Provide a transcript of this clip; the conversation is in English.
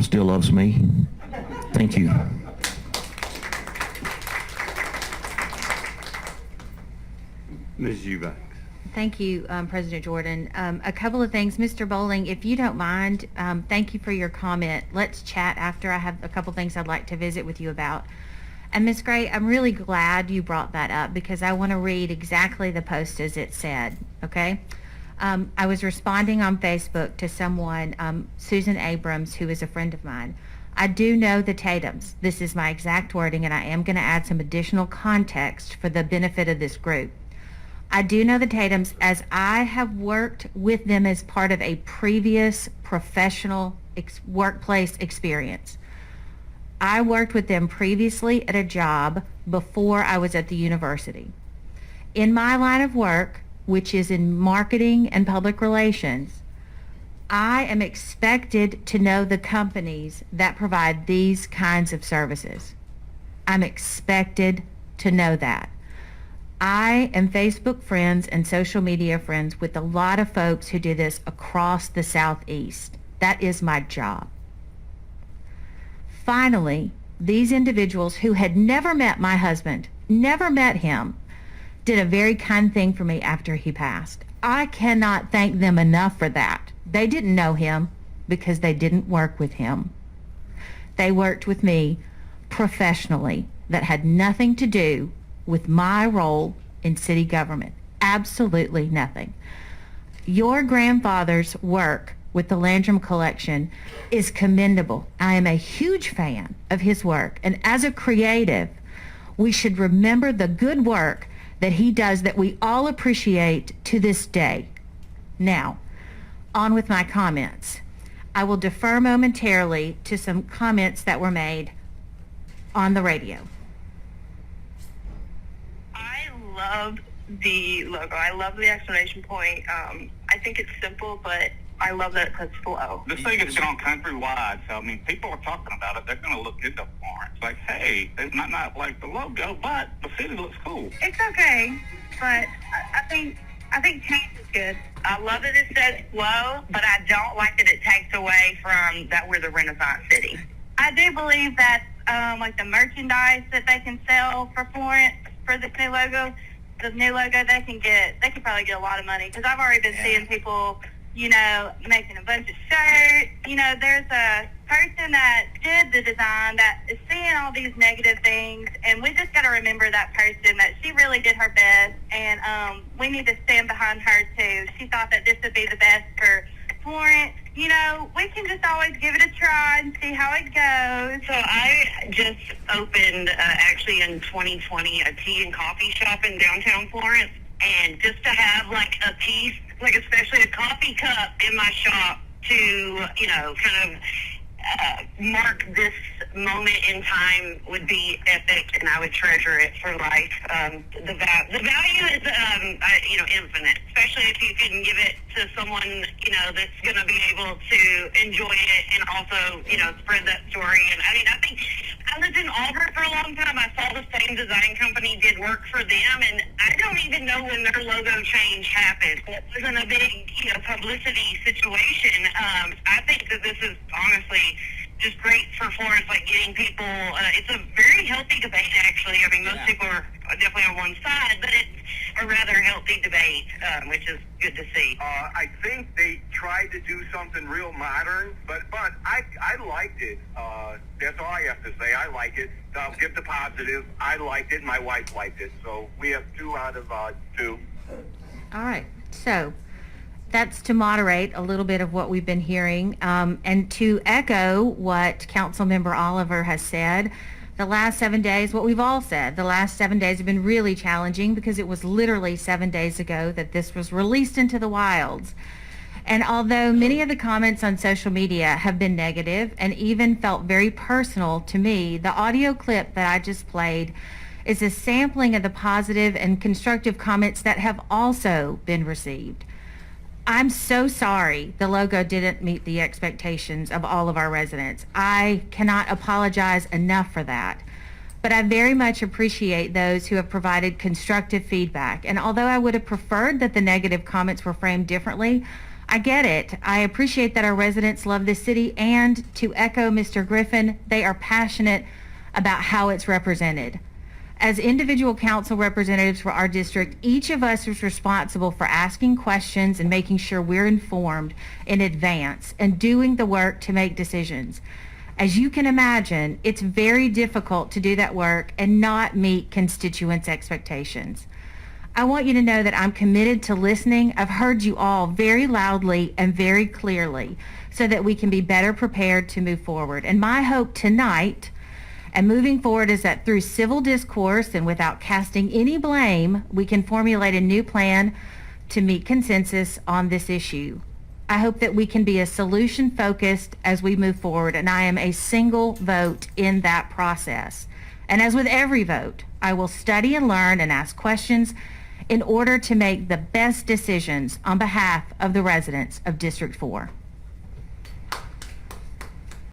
God still loves me. Thank you. Ms. Eubanks. Thank you, President Jordan. A couple of things. Mr. Bowling, if you don't mind, thank you for your comment. Let's chat after. I have a couple things I'd like to visit with you about. And Ms. Gray, I'm really glad you brought that up because I want to read exactly the post as it said, okay? I was responding on Facebook to someone, Susan Abrams, who is a friend of mine. I do know the Tatums. This is my exact wording, and I am going to add some additional context for the benefit of this group. I do know the Tatums as I have worked with them as part of a previous professional workplace experience. I worked with them previously at a job before I was at the university. In my line of work, which is in marketing and public relations, I am expected to know the companies that provide these kinds of services. I'm expected to know that. I am Facebook friends and social media friends with a lot of folks who do this across the Southeast. That is my job. Finally, these individuals who had never met my husband, never met him, did a very kind thing for me after he passed. I cannot thank them enough for that. They didn't know him because they didn't work with him. They worked with me professionally. That had nothing to do with my role in city government. Absolutely nothing. Your grandfather's work with the Landrum Collection is commendable. I am a huge fan of his work. And as a creative, we should remember the good work that he does that we all appreciate to this day. Now, on with my comments. I will defer momentarily to some comments that were made on the radio. I love the logo. I love the exclamation point. I think it's simple, but I love that it puts flow. This thing has gone countrywide, so I mean, people are talking about it. They're going to look into Florence. Like, hey, it might not like the logo, but the city looks cool. It's okay, but I think change is good. I love that it says flow, but I don't like that it takes away from that we're the Renaissance city. I do believe that like the merchandise that they can sell for Florence for this new logo, they can probably get a lot of money because I've already been seeing people, making a bunch of shirts. There's a person that did the design that is seeing all these negative things, and we just got to remember that person, that she really did her best, and we need to stand behind her too. She thought that this would be the best for Florence. We can just always give it a try and see how it goes. So I just opened, actually in 2020, a tea and coffee shop in downtown Florence. And just to have like a piece, like especially a coffee cup in my shop to, kind of mark this moment in time would be epic, and I would treasure it for life. The value is, infinite, especially if you can give it to someone, that's going to be able to enjoy it and also, spread that story. And I think I lived in Auburn for a long time. I saw the same design company did work for them, and I don't even know when their logo change happened. It wasn't a big, publicity situation. I think that this is honestly just great for Florence, like getting people, it's a very healthy debate, actually. Most people are definitely on one side, but it's a rather healthy debate, which is good to see. I think they tried to do something real modern, but I liked it. That's all I have to say. I like it. I'll give the positive. I liked it. My wife liked it. So we have 2 out of 2. All right. So that's to moderate a little bit of what we've been hearing. And to echo what Councilmember Oliver has said, the last 7 days, what we've all said, the last 7 days have been really challenging because it was literally 7 days ago that this was released into the wilds. And although many of the comments on social media have been negative and even felt very personal to me, the audio clip that I just played is a sampling of the positive and constructive comments that have also been received. I'm so sorry the logo didn't meet the expectations of all of our residents. I cannot apologize enough for that. But I very much appreciate those who have provided constructive feedback. And although I would have preferred that the negative comments were framed differently, I get it. I appreciate that our residents love this city, and to echo Mr. Griffin, they are passionate about how it's represented. As individual council representatives for our district, each of us is responsible for asking questions and making sure we're informed in advance and doing the work to make decisions. As you can imagine, it's very difficult to do that work and not meet constituents' expectations. I want you to know that I'm committed to listening. I've heard you all very loudly and very clearly so that we can be better prepared to move forward. And my hope tonight and moving forward is that through civil discourse and without casting any blame, we can formulate a new plan to meet consensus on this issue. I hope that we can be as solution-focused as we move forward, and I am a single vote in that process. And as with every vote, I will study and learn and ask questions in order to make the best decisions on behalf of the residents of District 4.